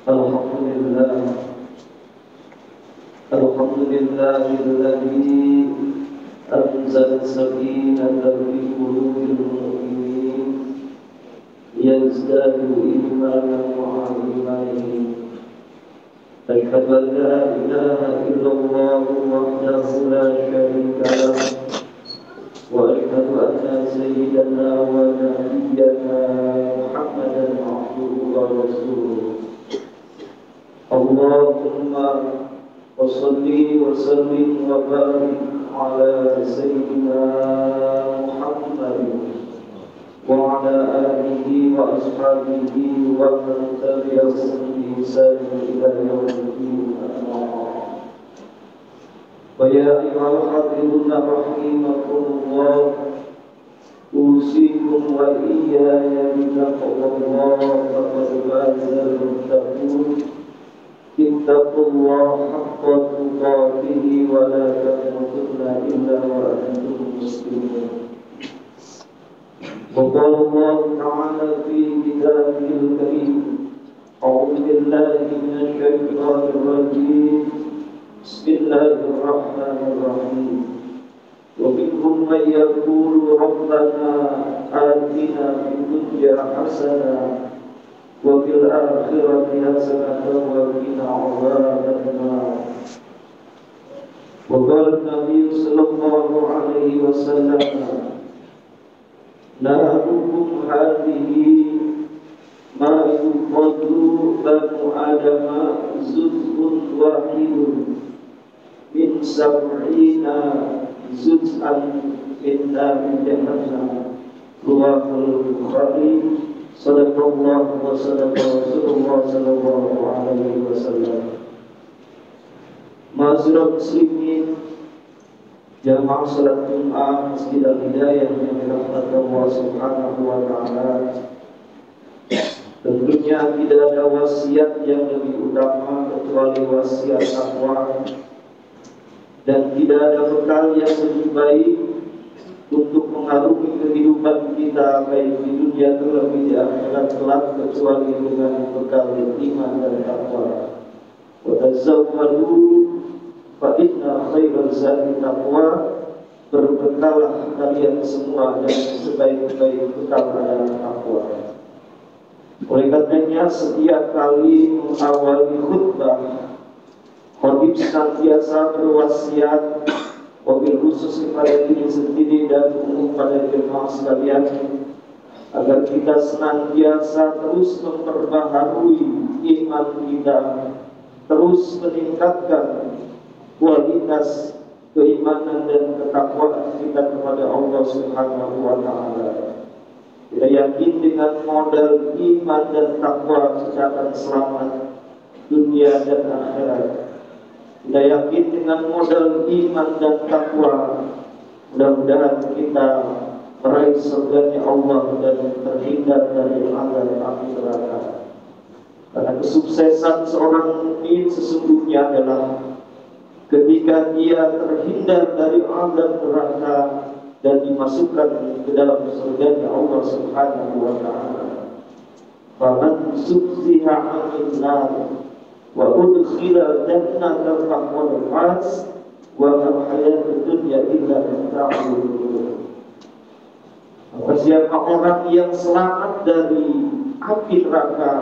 Alhamdulillah, Alhamdulillah alladzi anzala sakinata fi qulubil mu'minin yazdadu imanan ma'a imanihim. Asyhadu an la ilaha illallah wahdahu la syarika lah wa asyhadu anna sayyidana wa nabiyyana Muhammadan abduhu wa rasuluh. Allahumma wa salli wa sallim wa barik ala sayyidina Muhammadin wa ala alihi wa ashabihi wa man tabi'ahum bi ihsan ila yaumil qiyamah. Wa ya ayyuhal hadirin rahimakumullah, usikum wa iyaya bittaqwallah faqad fazal muttaqun. Ittaqullaha haqqa tuqatih wa la tamutunna illa wa antum muslimun. Wa qala Allah ta'ala fi kitabihil karim, a'udzu billahi minasy syaithanir rajim. Bismillahirrahmanirrahim. Wa minhum man yaqulu rabbana atina fid dunya hasanah wa fil akhirati hasanatan wa qina adzabannar. Wa qala Nabi sallallahu alaihi wasallam, narukum hadhihi ma yuqaddu banu adama zuzun wahidun min sab'ina zuz'an min nari jahannam. Ruwahul Bukhari. Sadaqallahu wa sadaqa Rasulullah sallallahu alaihi wasallam. Ma'asyiral muslimin, jamaah salat Jumat Masjid Al-Hidayah yang dirahmati Allah Subhanahu wa taala. Tentunya tidak ada wasiat yang lebih utama kecuali wasiat takwa, dan tidak ada bekal yang lebih baik untuk mengarungi kehidupan kita baik di dunia terlebih di akhirat kelak kecuali dengan bekal iman dan takwa. Wa tazawwadu fa inna khairal zadi taqwa. Berbekalah kalian semua dan sebaik-baik bekal adalah takwa. Oleh karenanya setiap kali mengawali khutbah, khatib senantiasa berwasiat, wabil khusus kepada diri sendiri dan umum pada jemaah sekalian, agar kita senantiasa terus memperbaharui iman kita, terus meningkatkan kualitas keimanan dan ketakwaan kita kepada Allah Subhanahu wa taala. Kita yakin dengan modal iman dan takwa kita akan selamat dunia dan akhirat. Kita yakin dengan modal iman dan takwa, mudah-mudahan kita meraih surganya Allah dan terhindar dari azab api neraka. Karena kesuksesan seorang mukmin sesungguhnya adalah ketika dia terhindar dari azab neraka dan dimasukkan ke dalam surganya Allah Subhanahu wa taala. Faman zuhziha 'anil nar wa udkhila jannata faqad faz wa ma hayatud dunya illa mata'ul ghurur. Maka siapa orang yang selamat dari api neraka,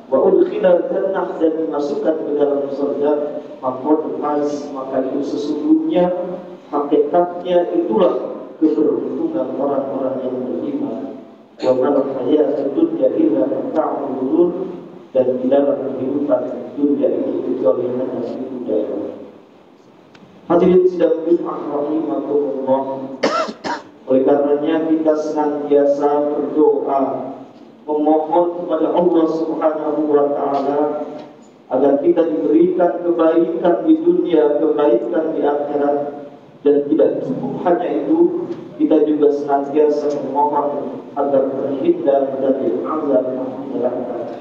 wa udkhila jannah, dan dimasukkan ke dalam surga, faqad faz, maka itu sesungguhnya hakikatnya itulah keberuntungan orang-orang yang beriman. Wa ma hayatud dunya illa mata'ul ghurur, dan di dalam kehidupan dunia itu kecuali hanya itu daya. Hadirin sidang Jumat rahimakumullah, oleh karenanya kita senantiasa berdoa memohon kepada Allah Subhanahu wa taala agar kita diberikan kebaikan di dunia, kebaikan di akhirat, dan tidak cukup hanya itu, kita juga senantiasa memohon agar terhindar dari azab neraka.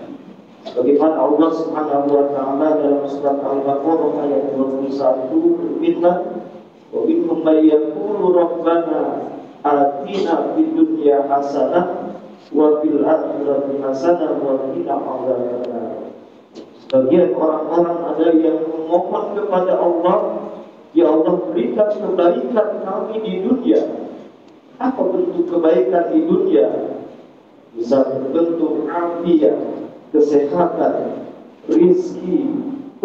Bagaimana Allah Subhanahu wa taala dalam surat Al-Baqarah ayat 21 berfirman, "Wa minhum may yaqulu rabbana atina fid dunya hasanah wa fil akhirati hasanah wa qina adzabannar." Bagian orang-orang ada yang memohon kepada Allah, ya Allah berikan kebaikan kami di dunia. Apa bentuk kebaikan di dunia? Bisa berbentuk afiat, kesehatan, rizki,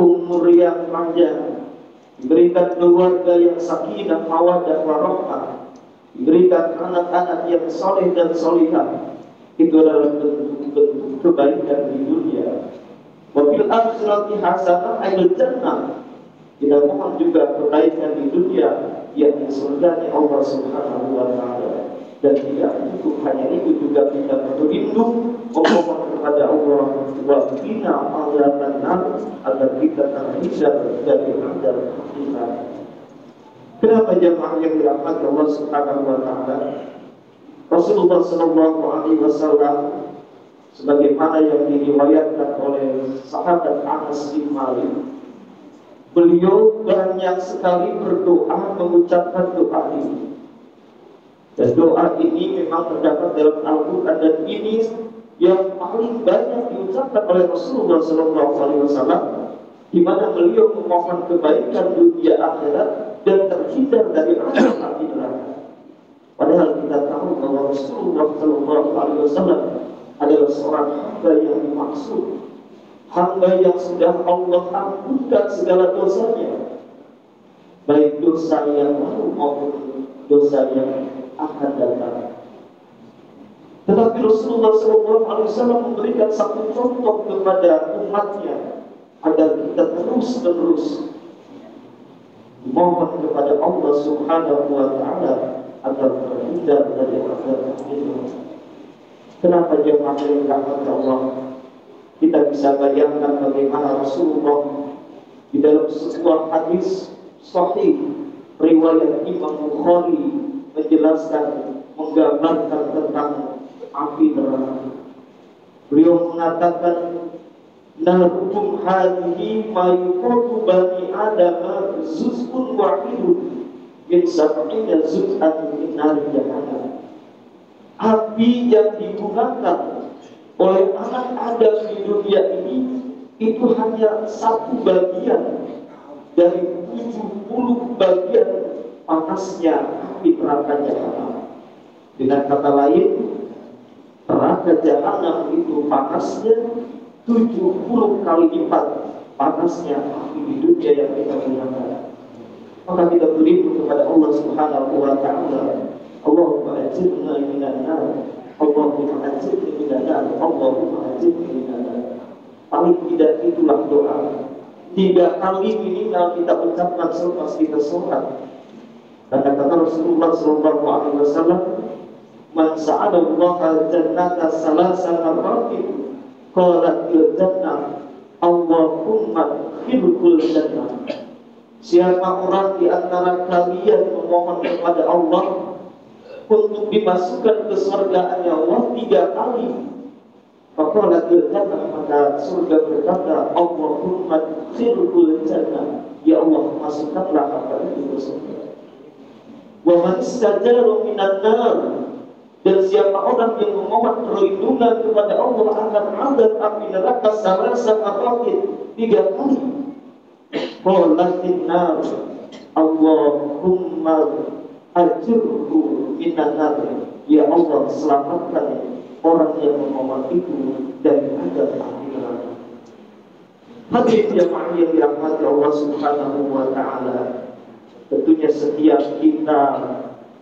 umur yang panjang, diberikan keluarga yang sakinah, mawaddah, warahmah, diberikan anak-anak yang soleh dan solihah. Itu adalah bentuk-bentuk kebaikan di dunia. Wabil akhirati hasanah ayat jannah. Kita mohon juga kebaikan di dunia, yakni surganya Allah Subhanahu wa Ta'ala. Dan tidak cukup hanya itu, juga kita berlindung memohon kepada Allah wa qina adzabannar, agar kita terhindar dari azab neraka. Kenapa jemaah yang dirahmati Allah Subhanahu wa Ta'ala? Rasulullah sallallahu alaihi wasallam sebagaimana yang diriwayatkan oleh sahabat Anas bin Malik, beliau banyak sekali berdoa, mengucapkan doa ini. Dan doa ini memang terdapat dalam Al-Quran, dan ini yang paling banyak diucapkan oleh Rasulullah SAW, di mana beliau memohon kebaikan dunia akhirat dan terhindar dari azab api neraka. Padahal kita tahu bahwa Rasulullah SAW adalah seorang hamba yang dimaksud, hamba yang sudah Allah ampunkan segala dosanya, baik dosa yang baru maupun dosa yang akan datang. Tetapi Rasulullah SAW memberikan satu contoh kepada umatnya agar kita terus-menerus mohon kepada Allah Subhanahu wa Ta'ala agar terhindar dari azab itu. Kenapa jemaah yang dirahmati Allah? Kita bisa bayangkan bagaimana Rasulullah di dalam sebuah hadis sahih riwayat Imam Bukhari menjelaskan, menggambarkan tentang api neraka. Beliau mengatakan, narukum hadhihi ma yuqadu bani adama zuz'un wahidun min sab'ina zuz'an min nar jahannam. Api yang digunakan oleh anak Adam di dunia ini itu hanya satu bagian dari 70 bagian panasnya api neraka jahanam. Dengan kata lain, neraka jahanam itu panasnya 70 kali lipat panasnya api di dunia yang kita gunakan. Maka kita berlindung kepada Allah Subhanahu wa Ta'ala. Allahumma ajirna minan nar, Allahumma ajirni minan nar, Allahumma ajirni minan nar. Paling tidak itulah doa 3 kali minimal kita ucapkan selepas kita sholat. Karena kata Rasulullah SAW, man sa'ala Allah jannata salasan marratin qalat il jannah Allahumma khilqul jannah. Siapa orang di antara kalian memohon kepada Allah untuk dimasukkan ke surga Allah 3 kali, maka maka surga berkata, Allahumma khilqul jannah, ya Allah masukkanlah hamba itu ke surga. Wa man istajaru minan nar, dan siapa orang yang memohon perlindungan kepada Allah akan azab api neraka salasa apatin 3 kali, qalatin nar Allahumma ajirhu minan nar, ya Allah selamatkan orang yang memohon itu dari azab api neraka. Hadirin jemaah yang dirahmati Allah Subhanahu wa Ta'ala, tentunya setiap kita,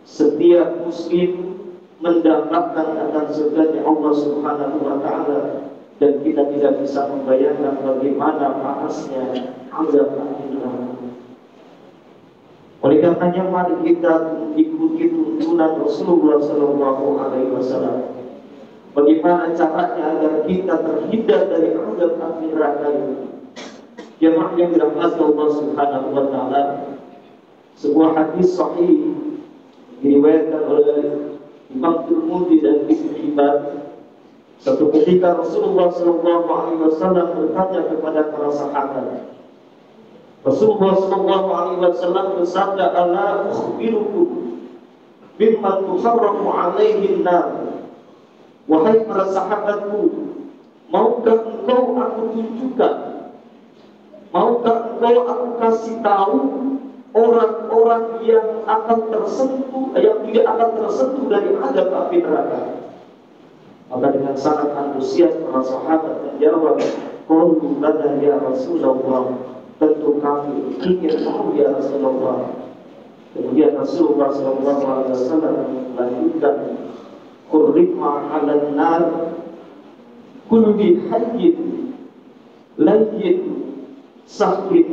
setiap muslim mendapatkan akan surganya Allah Subhanahu wa Ta'ala, dan kita tidak bisa membayangkan bagaimana panasnya azab api neraka. Oleh karenanya mari kita ikuti tuntunan Rasulullah SAW. Bagaimana caranya agar kita terhindar dari azab api neraka ini? Jemaah yang dirahmati Allah Subhanahu wa Ta'ala, sebuah hadis sahih diriwayatkan oleh Imam Tirmidzi dan Ibnu Hibban. Satu ketika Rasulullah SAW bertanya kepada para sahabat. Rasulullah SAW bersabda, "Ala ukhbirukum bimman tuharramu alaihi nar." Wahai para sahabatku, maukah engkau aku tunjukkan Maukah engkau aku kasih tahu orang-orang yang akan tersentuh, yang tidak akan tersentuh dari azab api neraka? Maka dengan sangat antusias para sahabat menjawab, "Qalu lana ya Rasulullah." Tentu kami ingin tahu ya Rasulullah. Kemudian Rasulullah SAW melanjutkan, "Qurrima 'alan nar kulli hayyin layyin sahid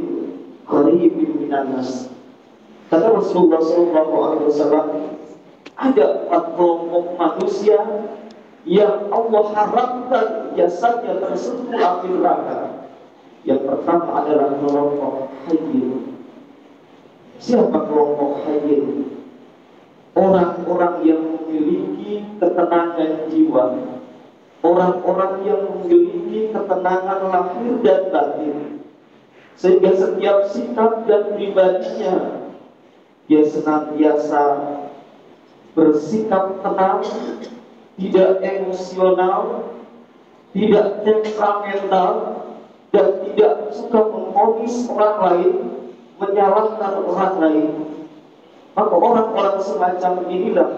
qaribin minan nas." Kata Rasulullah SAW, ada 4 kelompok manusia yang Allah harapkan jasadnya tersentuh api neraka. Yang pertama adalah kelompok hayyin. Siapa kelompok hayyin? Orang-orang yang memiliki ketenangan jiwa, orang-orang yang memiliki ketenangan lahir dan batin, sehingga setiap sikap dan pribadinya dia senantiasa bersikap tenang, tidak emosional, tidak temperamental, dan tidak suka memvonis orang lain, menyalahkan orang lain. Maka orang-orang semacam inilah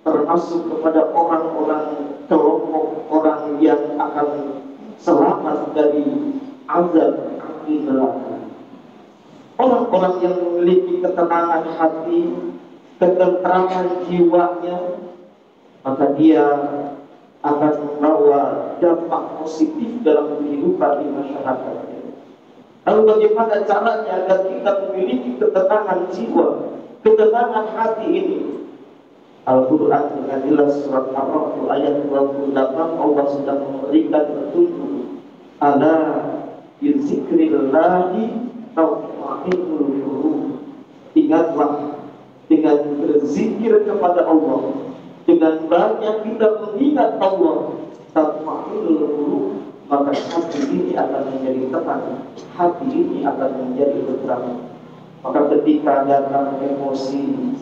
termasuk kepada orang-orang kelompok orang yang akan selamat dari azab api neraka. Orang-orang yang memiliki ketenangan hati, ketentraman jiwanya, maka dia akan membawa dampak positif dalam kehidupan di masyarakatnya. Lalu bagaimana caranya agar kita memiliki ketenangan jiwa, ketenangan hati ini? Al-Quran dengan jelas surat Al-Ra'd ayat 28 Allah sudah memberikan petunjuk. Ala bi dzikrillahi tatma'innul qulub. Ingatlah, dengan berzikir kepada Allah, dengan banyak kita mengingat Allah, tatma'innul qulub, maka hati ini akan menjadi tenang, hati ini akan menjadi tenang. Maka ketika datang emosi,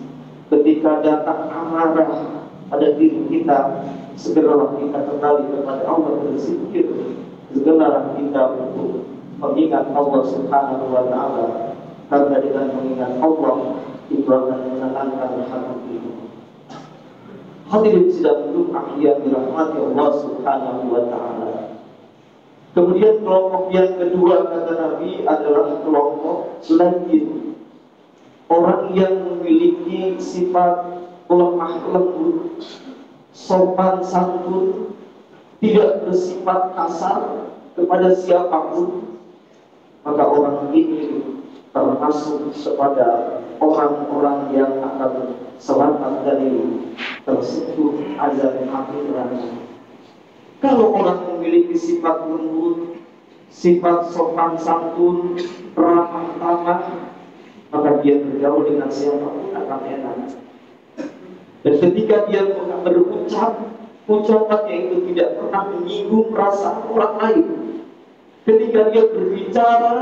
ketika datang amarah pada diri kita, segeralah kita kembali kepada Allah, berzikir, segeralah kita untuk mengingat Allah Subhanahu wa Ta'ala, karena dengan mengingat Allah itu akan menenangkan hati kita. Hadirin sidang Jumat yang dirahmati Allah Subhanahu wa Ta'ala. Kemudian kelompok yang kedua kata Nabi adalah kelompok layyin. Orang yang memiliki sifat lemah lembut, sopan santun, tidak bersifat kasar kepada siapapun, maka orang ini termasuk kepada orang-orang yang akan selamat dari tersentuh azab api neraka. Kalau orang memiliki sifat lembut, sifat sopan santun, ramah tamah, maka dia bergaul dengan siapapun akan enak. Dan ketika dia berucap, ucapannya itu tidak pernah menyinggung perasaan orang lain. Ketika dia berbicara,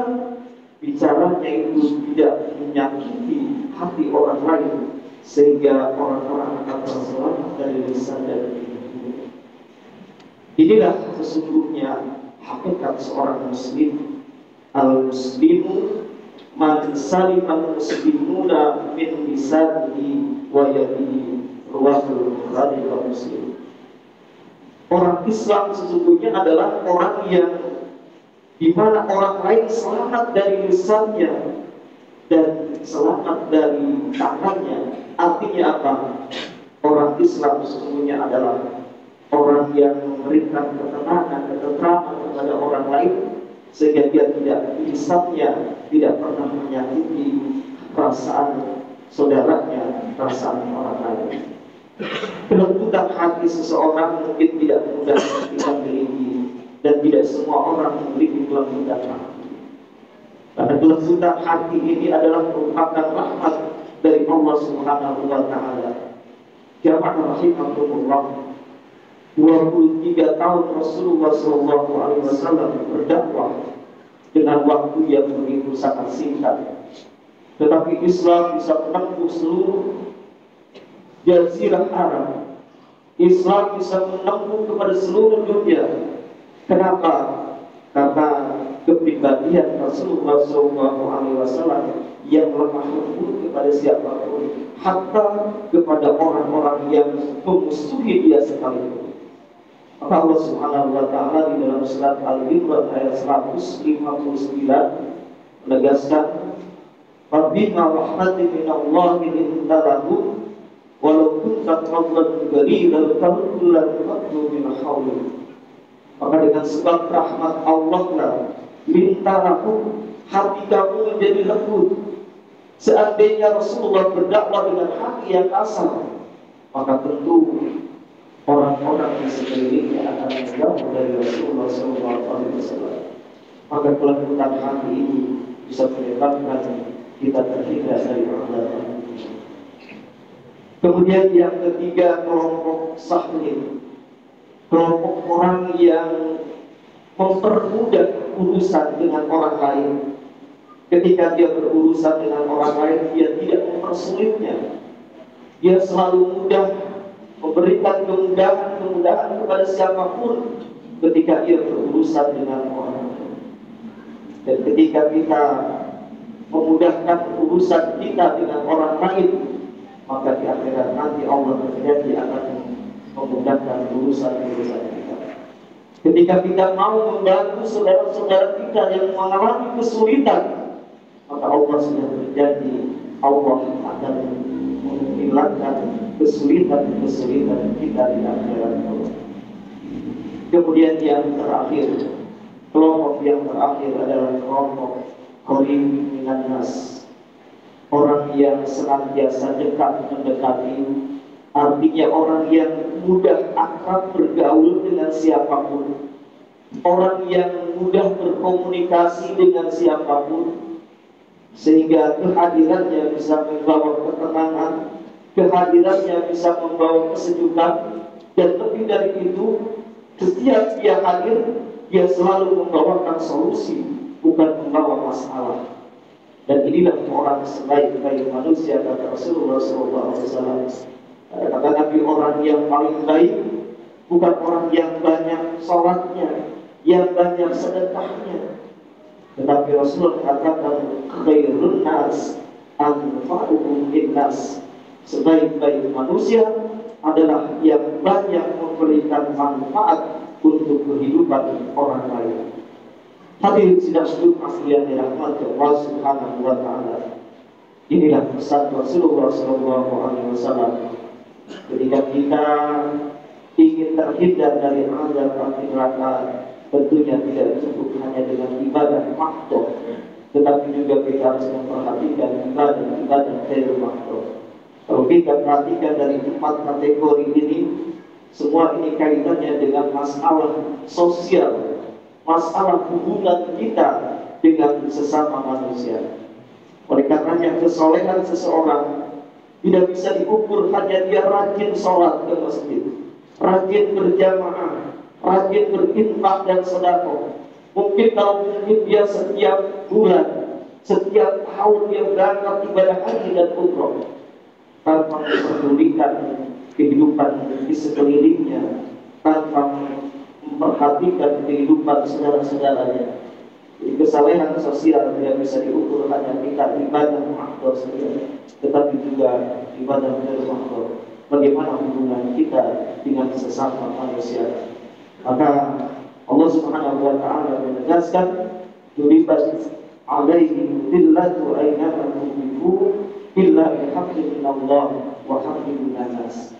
bicaranya itu tidak menyakiti hati orang lain, sehingga orang-orang akan terselamat dari lisan dan hati. Inilah sesungguhnya hakikat seorang muslim. Al-muslimu man salimah muslimuna min lisanihi wa yadihi, riwayat Bukhari dan Muslim. Orang Islam sesungguhnya adalah orang yang di mana orang lain selamat dari lisannya dan selamat dari tangannya. Artinya apa? Orang Islam sesungguhnya adalah orang yang memberikan ketenangan, ketentraman kepada orang lain, sehingga dia tidak, lisannya tidak pernah menyakiti perasaan saudaranya, perasaan orang lain. Kelembutan hati seseorang mungkin tidak mudah kita miliki, dan tidak semua orang memiliki kelembutan hati. Karena kelembutan hati ini adalah merupakan rahmat dari Allah Subhanahu wa Ta'ala. Jamaah rahimahumullah, 23 tahun Rasulullah SAW berdakwah dengan waktu yang begitu sangat singkat, tetapi Islam bisa menembus seluruh Jazirah Arab. Islam bisa menembus kepada seluruh dunia. Kenapa? Karena kepribadian Rasulullah SAW yang lemah lembut kepada siapapun, hatta kepada orang-orang yang memusuhi dia sekalipun. Maka Allah Subhanahu wa Ta'ala di dalam surat Al-Imran ayat 159 menegaskan, "Fabima rahmatin minallahi linta lahum walau kunta fadlan ghalidhal qalbi lanfaddu min hawlik." Maka dengan sebab rahmat Allah lah, linta lahum, hati kamu menjadi lembut. Seandainya Rasulullah berdakwah dengan hati yang kasar, maka tentu orang-orang di sekelilingnya akan menjauh dari Rasulullah SAW. Maka kelembutan hati ini bisa menyebabkan kita terhindar dari azab. Kemudian yang ketiga, kelompok sahih, kelompok orang yang mempermudah urusan dengan orang lain. Ketika dia berurusan dengan orang lain, dia tidak mempersulitnya. Dia selalu mudah memberikan kemudahan kepada siapapun ketika ia berurusan dengan orang lain. Dan ketika kita memudahkan urusan kita dengan orang lain, maka di akhirat nanti Allah berjanji akan memudahkan urusan kita. Ketika kita mau membantu saudara-saudara kita yang mengalami kesulitan, maka Allah sudah berjanji Allah akan menghilangkan kesulitan kita di akhirat. Kemudian yang terakhir, kelompok yang terakhir adalah kelompok qarib minan nas, orang yang senantiasa dekat mendekati, artinya orang yang mudah akrab bergaul dengan siapapun, orang yang mudah berkomunikasi dengan siapapun, sehingga kehadirannya bisa membawa ketenangan, kehadirannya bisa membawa kesejukan, dan lebih dari itu, setiap dia hadir, dia selalu membawakan solusi, bukan membawa masalah. Dan inilah orang sebaik-baik manusia, kata Rasulullah SAW. Kata Nabi, orang yang paling baik bukan orang yang banyak sholatnya, yang banyak sedekahnya, tetapi Rasulullah katakan, khairun nas anfa'uhum linnas, sebaik-baik manusia adalah yang banyak memberikan manfaat untuk kehidupan orang lain. Hadirin sidang yang dirahmati Allah Subhanahu wa Ta'ala. Inilah pesan Rasulullah SAW. Ketika kita ingin terhindar dari azab api neraka, tentunya tidak cukup hanya dengan ibadah makhluk, tetapi juga kita harus memperhatikan ibadah dari makhluk. Kalau kita perhatikan dari 4 kategori ini, semua ini kaitannya dengan masalah sosial, masalah hubungan kita dengan sesama manusia. Oleh karenanya kesolehan seseorang tidak bisa diukur hanya dia rajin sholat ke masjid, rajin berjamaah, rajin berinfak dan sedekah. Mungkin dia setiap bulan, setiap tahun dia berangkat ibadah haji dan umroh, tanpa memperdulikan kehidupan di sekelilingnya, tanpa memperhatikan kehidupan saudara-saudaranya. Jadi kesalehan sosial tidak bisa diukur hanya kita ibadah makhluk saja, tetapi juga ibadah dari makhluk. Bagaimana hubungan kita dengan sesama manusia? Maka Allah Subhanahu wa Ta'ala menegaskan, "Duribat alaihim dhillatu aynama tuqifu illa bihaqqin minallah wa haqqin minan nas."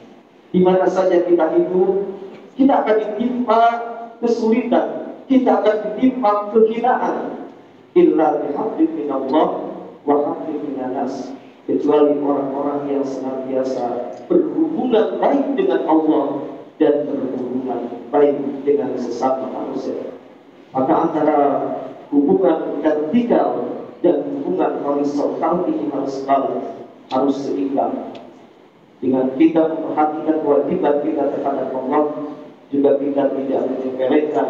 Di mana saja kita hidup, kita akan ditimpa kesulitan, kita akan ditimpa kehinaan, illa bihaqqin minallah wa haqqin minan nas, kecuali orang-orang yang senantiasa berhubungan baik dengan Allah dan berhubungan baik dengan sesama manusia. Maka antara hubungan vertikal dan hubungan horizontal ini harus seimbang. Dengan kita memperhatikan kewajiban kita terhadap Allah, juga kita tidak menyepelekan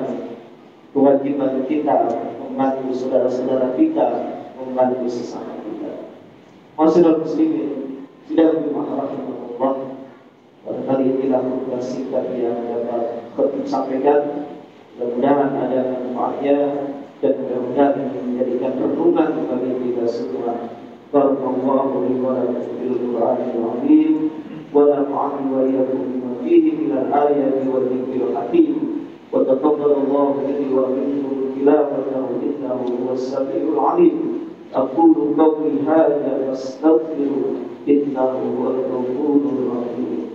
kewajiban kita membantu saudara-saudara kita, membantu sesama kita. Masyaallah muslimin, tidak lebih rahimahullah. Barangkali inilah khutbah singkat yang dapat kami sampaikan. Mudah-mudahan ada manfaatnya dan mudah-mudahan menjadikan renungan bagi kita semua. Barakallahu li wa lakum fil Qur'anil azim wa nafa'ani wa iyyakum bima fihi minal ayati wa dzikril hakim wa taqabbalallahu minni wa minkum tilawatahu innahu huwas samiul alim. Aqulu qawli hadza wastaghfiru innahu huwal ghafurur rahim.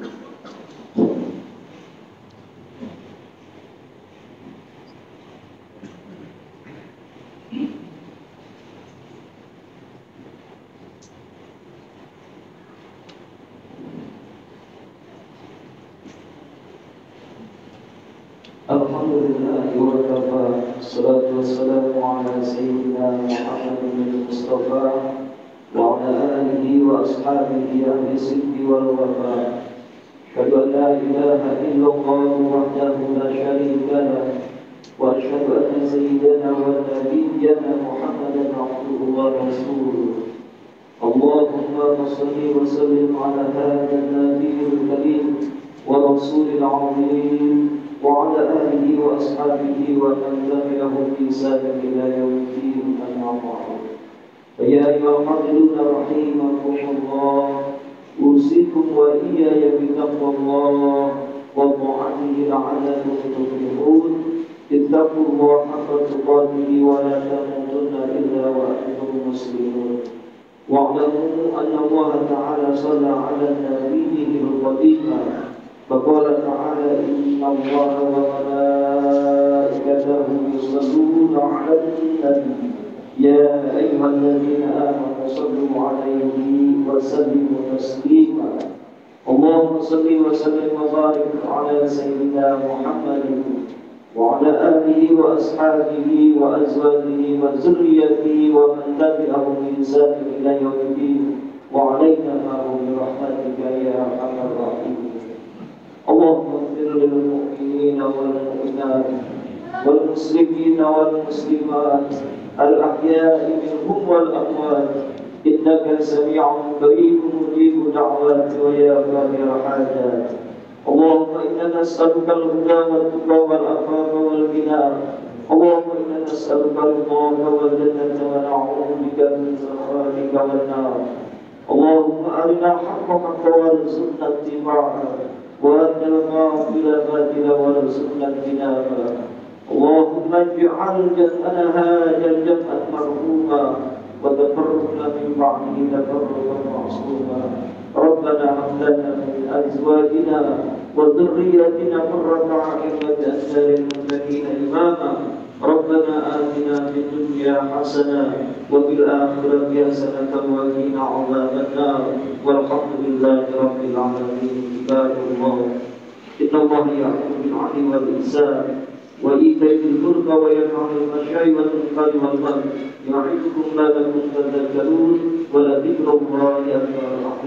Alhamdulillah wa kafa, salatu wassalamu ala sayyidina Muhammadin Mustafa wa ala alihi wa ashabihi ahli sidqi wal wafa. Asyhadu an la ilaha illallah wahdahu la syarika lah wa asyhadu anna sayyidana wa nabiyyana Muhammadan abduhu wa rasuluh. Allahumma shalli wa sallim ala hadzal nabiyil karim wa rasulil azim وعلى آله وأصحابه ومن تبعهم بإحسان إلى يوم الدين أما بعد. فيا أيها الحاضرون رحمكم الله، أوصيكم وإياي بتقوى الله وطاعته لعلكم تفلحون. اتقوا الله حق تقاته ولا تموتن إلا وأنتم مسلمون. واعلموا أن الله تعالى صلى على نبيه القديم فقال تعالى إن الله وملائكته يصلون على النبي يا أيها الذين آمنوا صلوا عليه وسلموا تسليما. اللهم صل وسلم وبارك على سيدنا محمد وعلى آله وأصحابه وأزواجه وذريته ومن تبعهم بإحسان إلى يوم الدين وعلينا معهم برحمتك يا أرحم الراحمين. اللهم اغفر للمؤمنين والمؤمنات والمسلمين والمسلمات الأحياء منهم والأموات إنك سميع قريب مجيب دعوات ويا قادر الحاجات. اللهم إنا نسألك الهدى والتقى والعفاف والغنى. اللهم إنا نسألك رضاك والجنة ونعوذ بك من سخطك والنار. اللهم أرنا الحق حقا وارزقنا اتباعه وأرنا الباطل باطلا وارزقنا اجتنابه. اللهم اجعل جمعنا هذا الجمع مرحوما وتفرقنا من بعده تفرقا معصوما. ربنا هب لنا من أزواجنا وذريتنا قرة أعين واجعلنا للمتقين إماما. ربنا آتنا في الدنيا حسنة وفي الآخرة حسنة وقنا عذاب النار. والحمد لله رب العالمين. عباد الله، إن الله يأمر بالعدل والإحسان وإيتاء ذي القربى وينهى عن الفحشاء والمنكر والبغي يعظكم لعلكم تذكرون. ولذكر الله أكبر.